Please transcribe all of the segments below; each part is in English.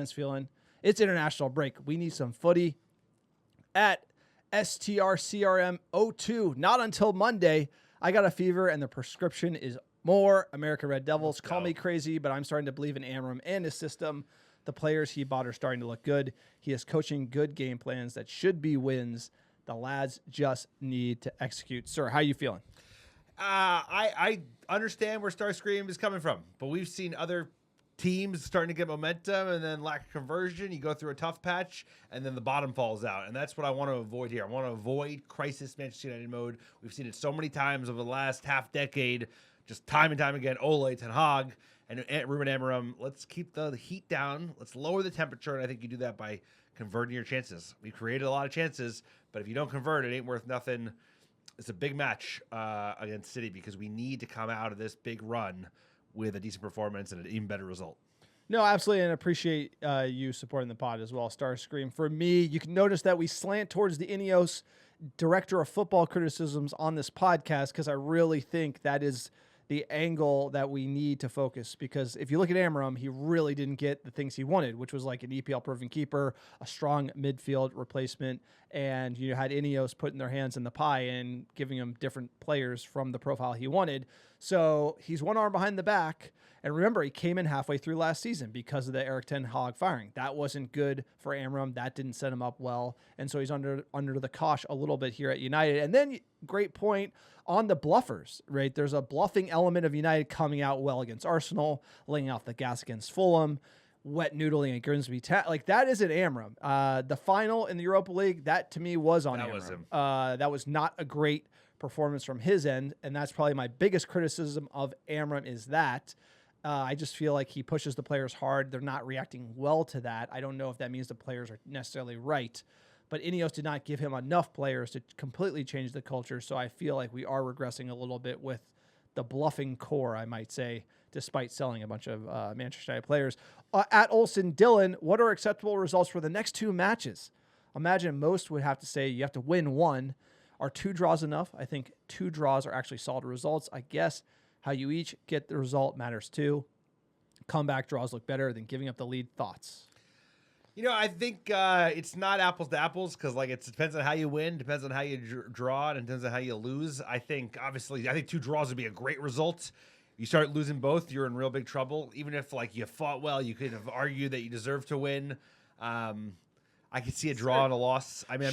fans feeling? It's international break. We need some footy at STRCRM02. Not until Monday. I got a fever, and the prescription is more American Red Devils. Call me crazy, but I'm starting to believe in Amorim and his system. The players he bought are starting to look good. He is coaching good game plans that should be wins. The lads just need to execute. Sir, how are you feeling? I understand where Starscream is coming from, but we've seen other teams starting to get momentum and then lack of conversion. You go through a tough patch, and then the bottom falls out, and that's what I want to avoid here. I want to avoid crisis Manchester United mode. We've seen it so many times over the last half decade, just time and time again. Ole, Ten Hag, and Ruben Amorim. Let's keep the heat down. Let's lower the temperature, and I think you do that by converting your chances. We created a lot of chances, but if you don't convert, it ain't worth nothing. It's a big match against City because we need to come out of this big run with a decent performance and an even better result. No, absolutely, and appreciate you supporting the pod as well, Starscream. For me, you can notice that we slant towards the INEOS director of football criticisms on this podcast because I really think that is the angle that we need to focus, because if you look at Amorim, he really didn't get the things he wanted, which was like an EPL-proven keeper, a strong midfield replacement, and you had INEOS putting their hands in the pie and giving him different players from the profile he wanted. So he's one arm behind the back. And remember, he came in halfway through last season because of the Eric Ten Hag firing. That wasn't good for Amorim. That didn't set him up well. And so he's under the cosh a little bit here at United. And then, great point on the bluffers, right? There's a bluffing element of United coming out well against Arsenal, laying off the gas against Fulham, wet noodling at Grimsby. Like, that isn't Amorim. The final in the Europa League, that to me was on Amorim. That was him. That was not a great performance from his end. And that's probably my biggest criticism of Amorim is that. I just feel like he pushes the players hard. They're not reacting well to that. I don't know if that means the players are necessarily right, but INEOS did not give him enough players to completely change the culture. So I feel like we are regressing a little bit with the bluffing core, I might say, despite selling a bunch of Manchester United players. At Olsen Dylan, what are acceptable results for the next two matches? Imagine most would have to say you have to win one. Are 2 draws enough? I think 2 draws are actually solid results. I guess how you each get the result matters too. Comeback draws look better than giving up the lead. Thoughts? You know, I think it's not apples to apples because, like, it depends on how you win, depends on how you draw, and it depends on how you lose. I think 2 draws would be a great result. You start losing both, you're in real big trouble. Even if, like, you fought well, you could have argued that you deserve to win. I could see a draw and a loss. I mean,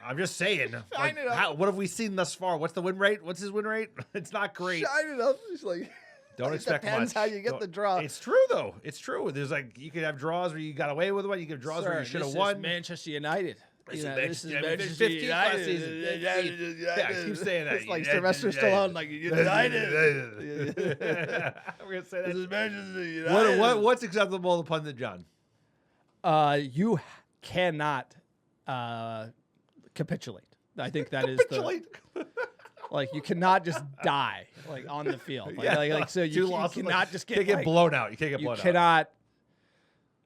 I'm just saying. Shine it up. What have we seen thus far? What's the win rate? What's his win rate? It's not great. Shine it up. It's like, don't expect much. Depends how you get the draw. It's true, though. It's true. There's like, you could have draws where you got away with one. You could have draws where you should have won. Manchester United. This is Manchester United. Last season. Yeah, I keep saying that. It's like Sylvester Stallone, like United. We're gonna say that. This is Manchester United. What's acceptable to pundit, John? You cannot capitulate. I think that is like you cannot just die like on the field. Like so you cannot just get blown out. You can't get blown out.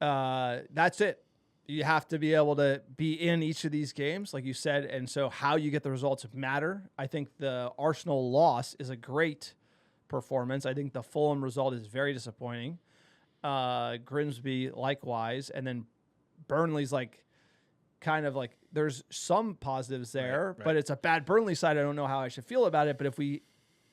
Cannot. That's it. You have to be able to be in each of these games, like you said, and so how you get the results matter. I think the Arsenal loss is a great performance. I think the Fulham result is very disappointing. Grimsby likewise, and then Burnley's like kind of like there's some positives there, right. But it's a bad Burnley side. I don't know how I should feel about it, but if we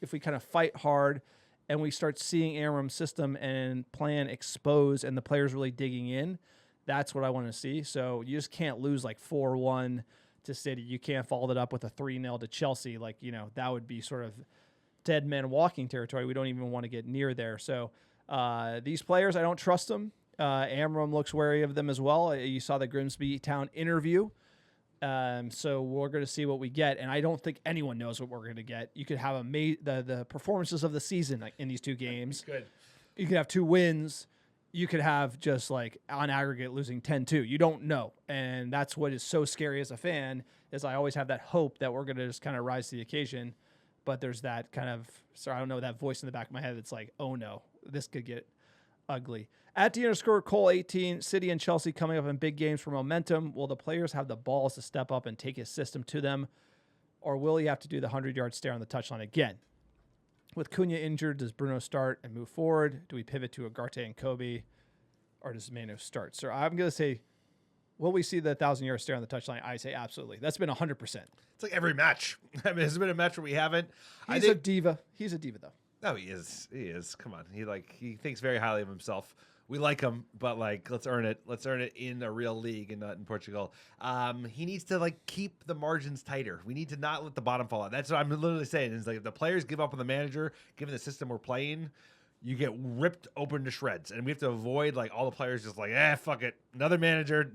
kind of fight hard and we start seeing Amorim's system and plan exposed and the players really digging in, that's what I want to see. So you just can't lose like 4-1 to City. You can't follow it up with a 3-0 to Chelsea. Like, you know, that would be sort of dead man walking territory. We don't even want to get near there. So these players, I don't trust them. Amorim looks wary of them as well. You saw the Grimsby Town interview. So we're going to see what we get. And I don't think anyone knows what we're going to get. You could have the performances of the season in these 2 games. Good. You could have 2 wins. You could have just like on aggregate losing 10-2. You don't know. And that's what is so scary as a fan is I always have that hope that we're going to just kind of rise to the occasion. But there's that kind of, I don't know, that voice in the back of my head that's like, oh no, this could get ugly. At @_Cole18, City and Chelsea coming up in big games for momentum. Will the players have the balls to step up and take his system to them? Or will he have to do the 100-yard stare on the touchline again? With Cunha injured, does Bruno start and move forward? Do we pivot to Ugarte and Kobe? or does Mano start? So I'm going to say, will we see the 1,000-yard stare on the touchline? I say absolutely. That's been 100%. It's like every match. I mean, there's been a match where we haven't. He's a diva. He's a diva, though. No, he is. He is. Come on. He thinks very highly of himself. We like him, but let's earn it. Let's earn it in a real league and not in Portugal. He needs to keep the margins tighter. We need to not let the bottom fall out. That's what I'm literally saying. Is if the players give up on the manager, given the system we're playing, you get ripped open to shreds. And we have to avoid all the players just fuck it. Another manager,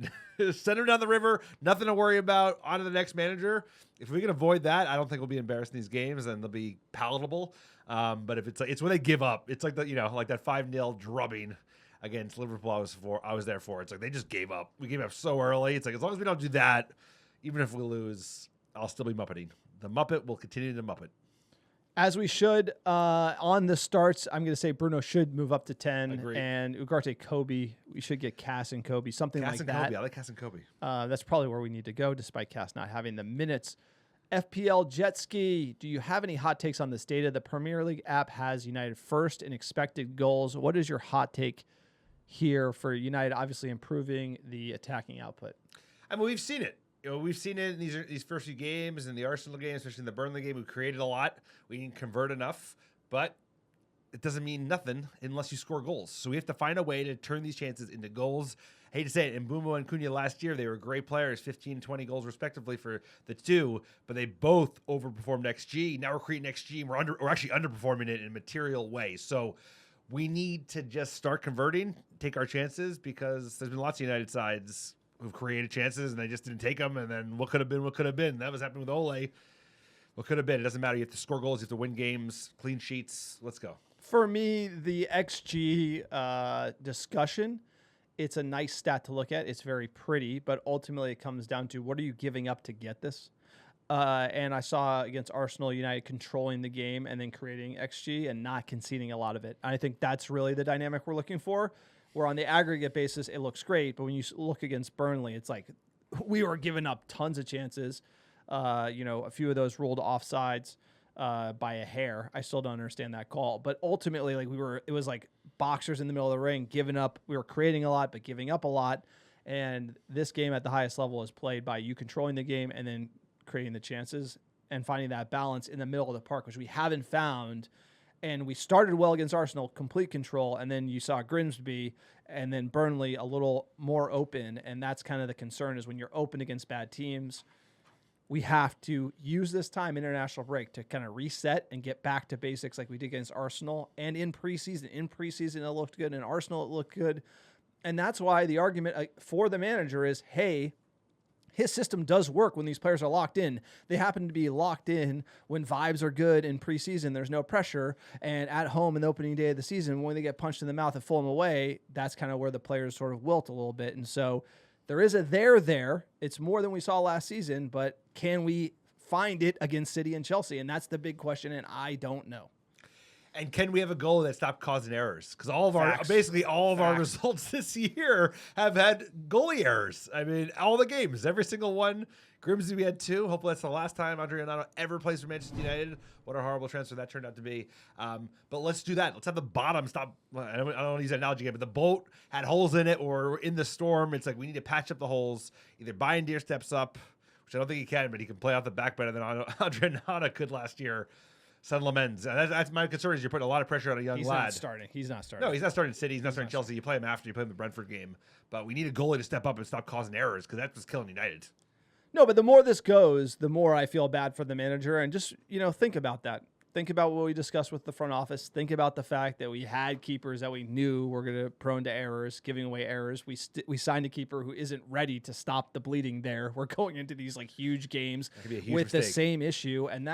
send him down the river. Nothing to worry about. On to the next manager. If we can avoid that, I don't think we'll be embarrassed in these games, and they'll be palatable. But if it's when they give up, it's like that 5-0 drubbing against Liverpool I was there for. It's like they just gave up. We gave up so early. It's like as long as we don't do that, even if we lose, I'll still be Muppeting. The Muppet will continue to Muppet. As we should. On the starts, I'm going to say Bruno should move up to 10. Agreed. And Ugarte Kobe. We should get Cass and Kobe, something Cass like and that. Kobe. I like Cass and Kobe. That's probably where we need to go, despite Cass not having the minutes. FPL Jet Ski, do you have any hot takes on this data? The Premier League app has United first in expected goals. What is your hot take here for United obviously improving the attacking output? I mean, we've seen it. We've seen it in these first few games, in the Arsenal game, especially in the Burnley game. We created a lot. We didn't convert enough, but it doesn't mean nothing unless you score goals. So we have to find a way to turn these chances into goals. I hate to say it, Mbeumo and Cunha last year, they were great players, 15, 20 goals respectively for the two, but they both overperformed XG. Now we're creating XG, and we're actually underperforming it in a material way. So we need to just start converting, take our chances, because there's been lots of United sides who've created chances and they just didn't take them. And then what could have been. That was happening with Ole. What could have been. It doesn't matter. You have to score goals. You have to win games, clean sheets. Let's go. For me, the XG discussion, it's a nice stat to look at. It's very pretty, but ultimately it comes down to what are you giving up to get this? And I saw against Arsenal, United controlling the game and then creating XG and not conceding a lot of it. I think that's really the dynamic we're looking for. Where on the aggregate basis, it looks great, but when you look against Burnley, it's like we were giving up tons of chances. A few of those ruled offsides by a hair. I still don't understand that call, but ultimately, it was like boxers in the middle of the ring, giving up. We were creating a lot, but giving up a lot. And this game at the highest level is played by you controlling the game and then creating the chances and finding that balance in the middle of the park, which we haven't found. And we started well against Arsenal, complete control, and then you saw Grimsby and then Burnley a little more open, and that's kind of the concern is when you're open against bad teams, we have to use this time, international break, to kind of reset and get back to basics like we did against Arsenal and in preseason. In preseason, it looked good. In Arsenal, it looked good. And that's why the argument for the manager is, hey, his system does work when these players are locked in. They happen to be locked in when vibes are good in preseason. There's no pressure. And at home in the opening day of the season, when they get punched in the mouth and Fulham away, that's kind of where the players sort of wilt a little bit. And so there is a there. It's more than we saw last season, but can we find it against City and Chelsea? And that's the big question, and I don't know. And can we have a goal that stopped causing errors? Because all of our results this year have had goalie errors. I mean, all the games, every single one. Grimsby, we had 2. Hopefully that's the last time Adriano ever plays for Manchester United. What a horrible transfer that turned out to be. But let's do that. Let's have the bottom stop. I don't want to use that analogy again, but the boat had holes in it or in the storm. It's like we need to patch up the holes. Either Bayindir steps up, which I don't think he can, but he can play off the back better than Adriano could last year. Son Lamens. That's my concern is you're putting a lot of pressure on a young lad. He's not starting. No, he's not starting City. He's not starting Chelsea. You play him after you play him in the Brentford game. But we need a goalie to step up and stop causing errors because that's what's killing United. No, but the more this goes, the more I feel bad for the manager. And just, think about that. Think about what we discussed with the front office. Think about the fact that we had keepers that we knew were going to prone to errors, giving away errors. We signed a keeper who isn't ready to stop the bleeding there. We're going into these huge games with the same issue. And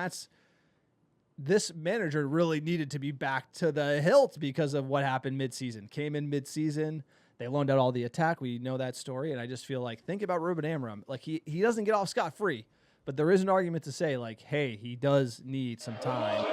this manager really needed to be back to the hilt because of what happened midseason. Came in midseason. They loaned out all the attack. We know that story. And I just feel think about Ruben Amorim. He doesn't get off scot-free. But there is an argument to say, hey, he does need some time.